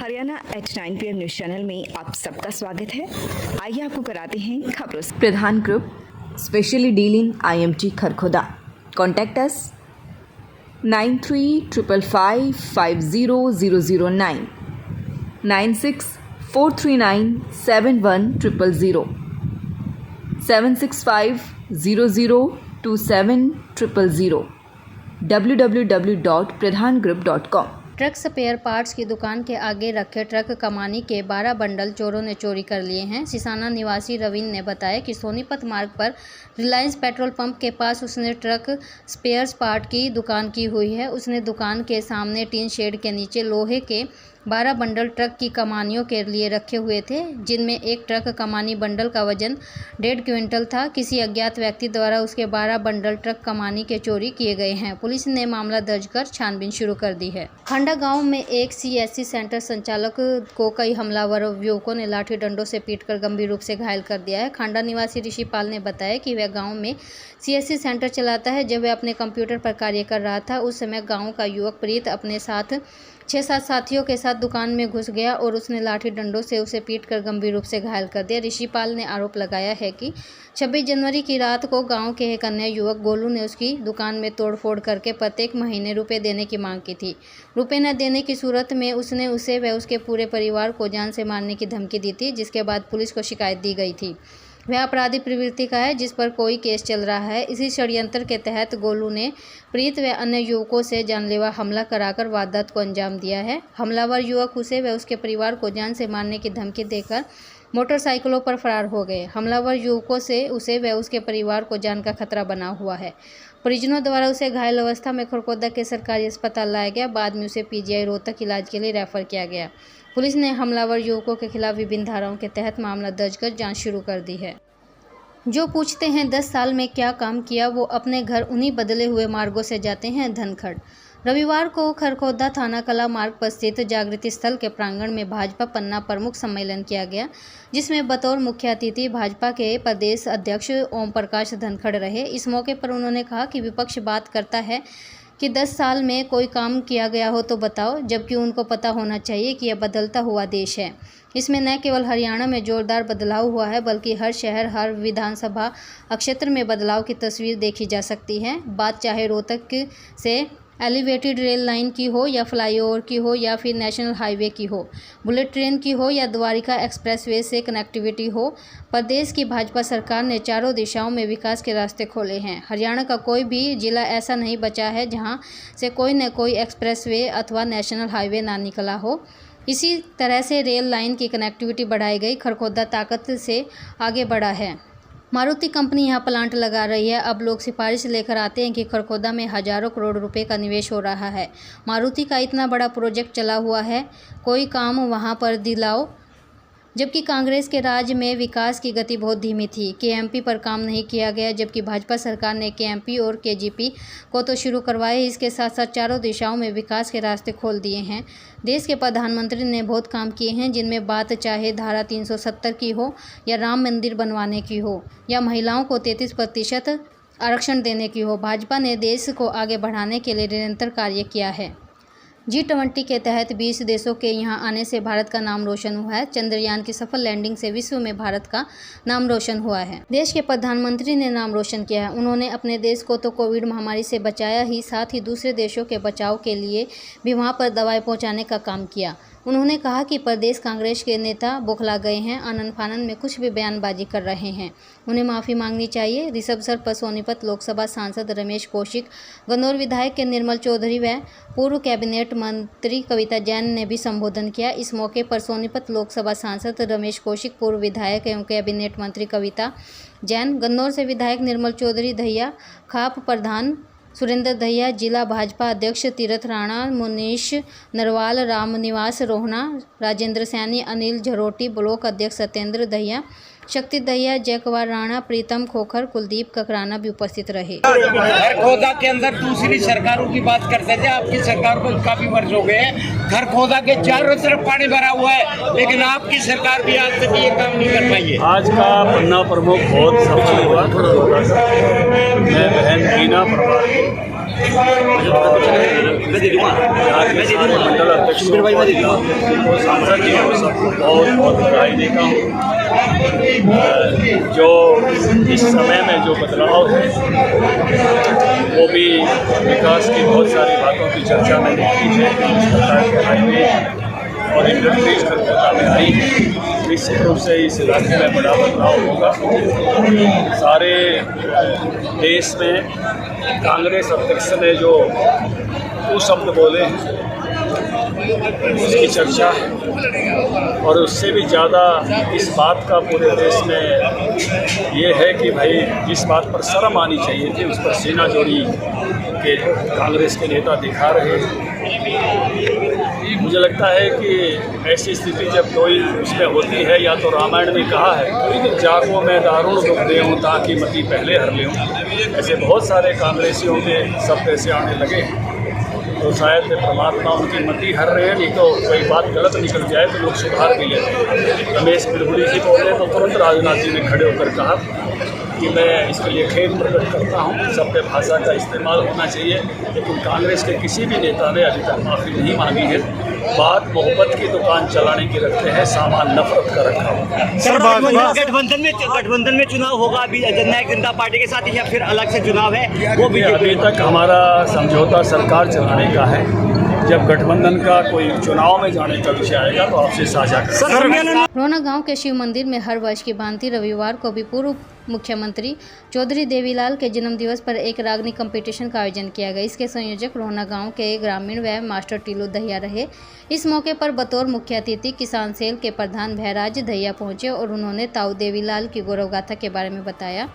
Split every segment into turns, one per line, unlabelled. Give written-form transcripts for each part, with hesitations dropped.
Haryana at 9 PM news channel में आप सबका स्वागत है। आइए आपको कराते हैं खबरों से। Pradhan group specially dealing IMT Kharkhoda. Contact us 9355500009 9643971000 765002700 www.pradhangroup.com।
Truck spare parts की दुकान के आगे रखे ट्रक कमानी के 12 बंडल चोरों ने चोरी कर लिए हैं। सिसाना निवासी रवीन ने बताया कि सोनीपत मार्ग पर रिलायंस पेट्रोल पंप के पास उसने ट्रक स्पेयर पार्ट की दुकान की हुई है। उसने दुकान के सामने टीन शेड के नीचे लोहे के 12 बंडल ट्रक की कमानियों के लिए रखे हुए थे, जिनमें एक ट्रक कमानी बंडल का वजन 1.5 क्विंटल था। किसी अज्ञात व्यक्ति द्वारा उसके 12 बंडल ट्रक कमानी के चोरी किए गए हैं। पुलिस ने मामला दर्ज कर छानबीन शुरू कर दी है। खंडा गांव में एक CSC सेंटर संचालक को कई हमलावर युवकों ने लाठी डंडों से पीटकर गंभीर रूप से घायल कर दिया है। खंडा निवासी ऋषिपाल ने बताया कि वह गाँव में CSC सेंटर चलाता है। जब वह अपने कंप्यूटर पर कार्य कर रहा था, उस समय गाँव का युवक प्रीत अपने साथ 6-7 साथियों के साथ दुकान में घुस गया और उसने लाठी डंडों से उसे पीटकर गंभीर रूप से घायल कर दिया। ऋषिपाल ने आरोप लगाया है कि 26 जनवरी की रात को गांव के एक अन्य युवक गोलू ने उसकी दुकान में तोड़फोड़ करके प्रत्येक महीने रुपए देने की मांग की थी। रुपए न देने की सूरत में उसने उसे व उसके पूरे परिवार को जान से मारने की धमकी दी थी, जिसके बाद पुलिस को शिकायत दी गई थी। वह अपराधी प्रवृत्ति का है, जिस पर कोई केस चल रहा है। इसी षड्यंत्र के तहत गोलू ने प्रीत व अन्य युवकों से जानलेवा हमला कराकर वारदात को अंजाम दिया है। हमलावर युवक उसे व उसके परिवार को जान से मारने की धमकी देकर मोटरसाइकिलों पर फरार हो गए। हमलावर युवकों से उसे व उसके परिवार को जान का खतरा बना हुआ है। परिजनों द्वारा उसे घायल अवस्था में खरखोदा के सरकारी अस्पताल लाया गया। बाद में उसे PGI रोहतक इलाज के लिए रेफर किया गया। पुलिस ने हमलावर युवकों के खिलाफ विभिन्न धाराओं के तहत मामला दर्ज कर जांच शुरू कर दी है। जो पूछते हैं 10 साल में क्या काम किया, वो अपने घर उन्हीं बदले हुए मार्गों से जाते हैं धनखड़। रविवार को खरखोदा थाना कला मार्ग पर स्थित जागृति स्थल के प्रांगण में भाजपा पन्ना प्रमुख सम्मेलन किया गया, जिसमें बतौर मुख्य अतिथि भाजपा के प्रदेश अध्यक्ष ओम प्रकाश धनखड़ रहे। इस मौके पर उन्होंने कहा कि विपक्ष बात करता है कि 10 साल में कोई काम किया गया हो तो बताओ, जबकि उनको पता होना चाहिए कि यह बदलता हुआ देश है। इसमें न केवल हरियाणा में जोरदार बदलाव हुआ है, बल्कि हर शहर, हर विधानसभा क्षेत्र में बदलाव की तस्वीर देखी जा सकती है। बात चाहे रोहतक से एलिवेटेड रेल लाइन की हो या फ्लाईओवर की हो या फिर नेशनल हाईवे की हो, बुलेट ट्रेन की हो या द्वारिका एक्सप्रेसवे से कनेक्टिविटी हो, प्रदेश की भाजपा सरकार ने चारों दिशाओं में विकास के रास्ते खोले हैं। हरियाणा का कोई भी जिला ऐसा नहीं बचा है जहां से कोई न कोई एक्सप्रेसवे अथवा नेशनल हाईवे ना निकला हो। इसी तरह से रेल लाइन की कनेक्टिविटी बढ़ाई गई। खरखोदा ताकत से आगे बढ़ा है। मारुति कंपनी यहाँ प्लांट लगा रही है। अब लोग सिफारिश लेकर आते हैं कि खरखोदा में हजारों करोड़ रुपए का निवेश हो रहा है। मारुति का इतना बड़ा प्रोजेक्ट चला हुआ है, कोई काम वहाँ पर दिलाओ। जबकि कांग्रेस के राज में विकास की गति बहुत धीमी थी। KMP पर काम नहीं किया गया, जबकि भाजपा सरकार ने KMP और KGP को तो शुरू करवाए, इसके साथ साथ चारों दिशाओं में विकास के रास्ते खोल दिए हैं। देश के प्रधानमंत्री ने बहुत काम किए हैं, जिनमें बात चाहे धारा 370 की हो या राम मंदिर बनवाने की हो या महिलाओं को 33% आरक्षण देने की हो। भाजपा ने देश को आगे बढ़ाने के लिए निरंतर कार्य किया है। G20 के तहत 20 देशों के यहां आने से भारत का नाम रोशन हुआ है। चंद्रयान की सफल लैंडिंग से विश्व में भारत का नाम रोशन हुआ है। देश के प्रधानमंत्री ने नाम रोशन किया है। उन्होंने अपने देश को तो कोविड महामारी से बचाया ही, साथ ही दूसरे देशों के बचाव के लिए भी वहां पर दवाएं पहुंचाने का काम किया। उन्होंने कहा कि प्रदेश कांग्रेस के नेता बौखला गए हैं, आनन फानन में कुछ भी बयानबाजी कर रहे हैं, उन्हें माफ़ी मांगनी चाहिए। इस अवसर पर सोनीपत लोकसभा सांसद रमेश कौशिक, गन्नौर विधायक के निर्मल चौधरी व पूर्व कैबिनेट मंत्री कविता जैन ने भी संबोधन किया। इस मौके पर सोनीपत लोकसभा सांसद रमेश कौशिक, पूर्व विधायक एवं कैबिनेट मंत्री कविता जैन, गन्नौर से विधायक निर्मल चौधरी, दहिया खाप प्रधान सुरेंद्र दहिया, जिला भाजपा अध्यक्ष तीरथ राणा, मुनीश नरवाल, रामनिवास रोहना, राजेंद्र सैनी, अनिल झरोटी, ब्लॉक अध्यक्ष सत्येंद्र दहिया, शक्ति दहिया, जयकुमार राणा, प्रीतम खोखर, कुलदीप ककराना भी उपस्थित रहे।
खरखोदा के अंदर दूसरी सरकारों की बात करते थे, आपकी सरकार को काफी वर्ष हो गए हैं। खरखोदा के चारों तरफ पानी भरा हुआ है, लेकिन आपकी सरकार भी आज तक ये काम नहीं कर पाई है।
आज का पन्ना प्रमुख बहुत सफल हुआ खरखोदा का। मैं बहन कीना परमार मंडल अध्यक्ष सांसद जी को सबको बहुत बहुत बधाई देता हूँ। जो इस समय में जो बदलाव है वो भी विकास की बहुत सारी बातों की चर्चा मैंने की है। इस प्रकार के हाईवे और इंडस्ट्रीज खरखोदा में आई है, निश्चित रूप से इस इलाके में बड़ा बदलाव होगा। सारे देश में कांग्रेस अध्यक्ष ने जो वो शब्द बोले हैं उसकी चर्चा है, और उससे भी ज़्यादा इस बात का पूरे देश में ये है कि भाई जिस बात पर शर्म आनी चाहिए थी उस पर सीना जोड़ी के कांग्रेस के नेता दिखा रहे हैं। मुझे लगता है कि ऐसी स्थिति जब कोई उसमें होती है, या तो रामायण में कहा है जाको मैं दारुण दुख दे हूँ ताकि मती पहले हर ले हूँ, ऐसे बहुत सारे कांग्रेसियों के शब्द ऐसे आने लगे हैं, तो शायद परमात्मा उनकी मति हर रहे हैं। नहीं तो कोई बात गलत निकल जाए तो लोग सुधार भी लेते हैं। रमेश बिड़बुड़ी जी बोले तो तुरंत राजनाथ जी ने खड़े होकर कहा कि मैं इसके लिए खेद प्रकट करता हूँ, सभ्य भाषा का इस्तेमाल होना चाहिए, लेकिन कांग्रेस के किसी भी नेता ने अभी तक माफ़ी नहीं मांगी है। बात मोहब्बत की दुकान चलाने की रखते हैं, सामान नफरत का रखा हुआ।
सर, गठबंधन में चुनाव होगा अभी जननायक जनता पार्टी के साथ, या फिर अलग से चुनाव है? वो भी
अभी तक हमारा समझौता सरकार चलाने का है। जब गठबंधन का कोई चुनाव में जाने का विषय आएगा तो आपसे साझा करेंगे।
रोहना गांव के शिव मंदिर में हर वर्ष की भांति रविवार को भी पूर्व मुख्यमंत्री चौधरी देवीलाल के जन्म दिवस पर एक रागनी कंपटीशन का आयोजन किया गया। इसके संयोजक रोहना गांव के ग्रामीण व मास्टर टीलू दहिया रहे। इस मौके पर बतौर मुख्य अतिथि किसान सेल के प्रधान भैराज दहिया पहुंचे और उन्होंने ताऊ देवीलाल की गौरव गाथा के बारे में बताया।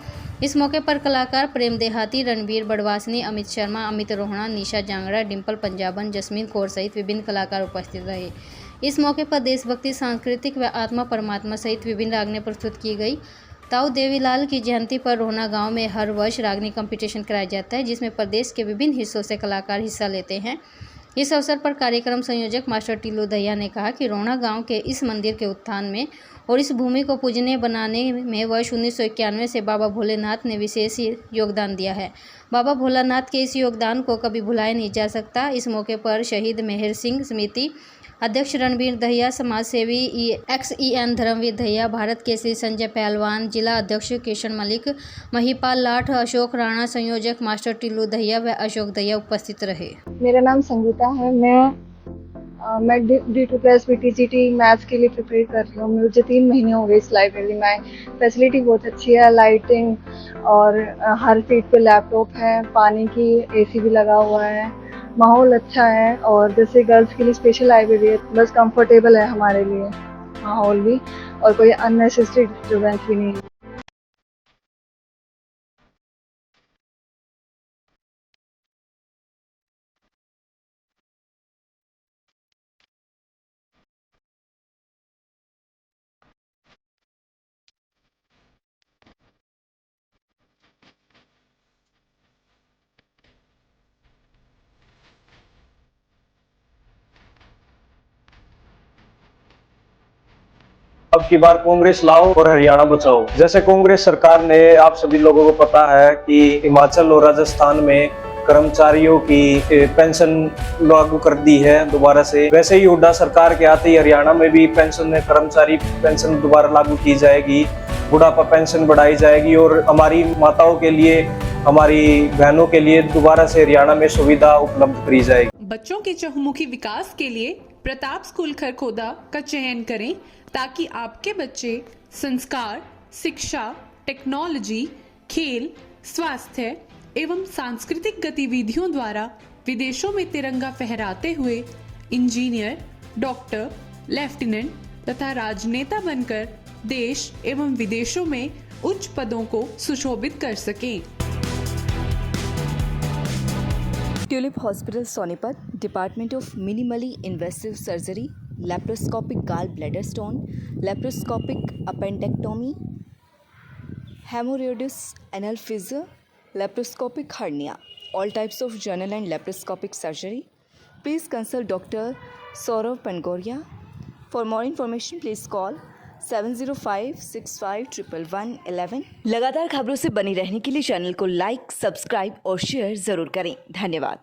इस मौके पर कलाकार प्रेम देहाती, रणबीर बड़वासनी, अमित शर्मा, अमित रोहना, निशा जांगड़ा, डिम्पल पंजाबन, जस्मीन कौर सहित विभिन्न कलाकार उपस्थित रहे। इस मौके पर देशभक्ति, सांस्कृतिक व आत्मा परमात्मा सहित विभिन्न रागनें प्रस्तुत की गई। ताऊ देवीलाल की जयंती पर रोहना गांव में हर वर्ष रागनी कंपटीशन कराया जाता है, जिसमें प्रदेश के विभिन्न हिस्सों से कलाकार हिस्सा लेते हैं। इस अवसर पर कार्यक्रम संयोजक मास्टर टीलू दहिया ने कहा कि रोहना गांव के इस मंदिर के उत्थान में और इस भूमि को पूजनीय बनाने में वर्ष 1991 से बाबा भोलेनाथ ने विशेष योगदान दिया है। बाबा भोलानाथ के इस योगदान को कभी भुलाया नहीं जा सकता। इस मौके पर शहीद मेहर सिंह समिति अध्यक्ष रणबीर दहिया, समाजसेवी XEN धर्मवीर दहिया, भारत केसरी संजय पहलवान, जिला अध्यक्ष किशन मलिक, महिपाल लाठ, अशोक राणा, संयोजक मास्टर टिल्लू दहिया व अशोक दहिया उपस्थित रहे।
मेरा नाम संगीता है। मैं D2+ BTGT मैथ्स के लिए प्रिपेयर कर रही हूँ। मुझे 3 महीने हो गए इस लाइब्रेरी में। फैसिलिटी बहुत अच्छी है, लाइटिंग और हर सीट पे लैपटॉप है, पानी की AC भी लगा हुआ है, माहौल अच्छा है। और जैसे गर्ल्स के लिए स्पेशल लाइब्रेरी है, बस कंफर्टेबल है हमारे लिए माहौल भी, और कोई अननेसेसरी डिस्टर्बेंस भी नहीं है।
अब की बार कांग्रेस लाओ और हरियाणा बचाओ। जैसे कांग्रेस सरकार ने, आप सभी लोगों को पता है कि हिमाचल और राजस्थान में कर्मचारियों की पेंशन लागू कर दी है दोबारा से, वैसे ही हुड्डा सरकार के आते ही हरियाणा में भी पेंशन, कर्मचारी पेंशन दोबारा लागू की जाएगी, बुढ़ापा पेंशन बढ़ाई जाएगी और हमारी माताओं के लिए, हमारी बहनों के लिए दोबारा से हरियाणा में सुविधा उपलब्ध करी जाएगी।
बच्चों के चहुमुखी विकास के लिए प्रताप स्कूल खरखोदा का चयन करें ताकि आपके बच्चे संस्कार, शिक्षा, टेक्नोलॉजी, खेल, स्वास्थ्य एवं सांस्कृतिक गतिविधियों द्वारा विदेशों में तिरंगा फहराते हुए इंजीनियर, डॉक्टर, लेफ्टिनेंट तथा राजनेता बनकर देश एवं विदेशों में उच्च पदों को सुशोभित कर सकें।
Tulip hospital Sonipat, department of minimally invasive surgery, laparoscopic gall bladder stone, laparoscopic appendectomy, haemorrhoids anal fissure, laparoscopic hernia, all types of general and laparoscopic surgery. Please consult Dr. Saurav Pangoria. For more information, please call 7056511111। लगातार खबरों से बनी रहने के लिए channel को like, subscribe और share जरूर करें। धन्यवाद।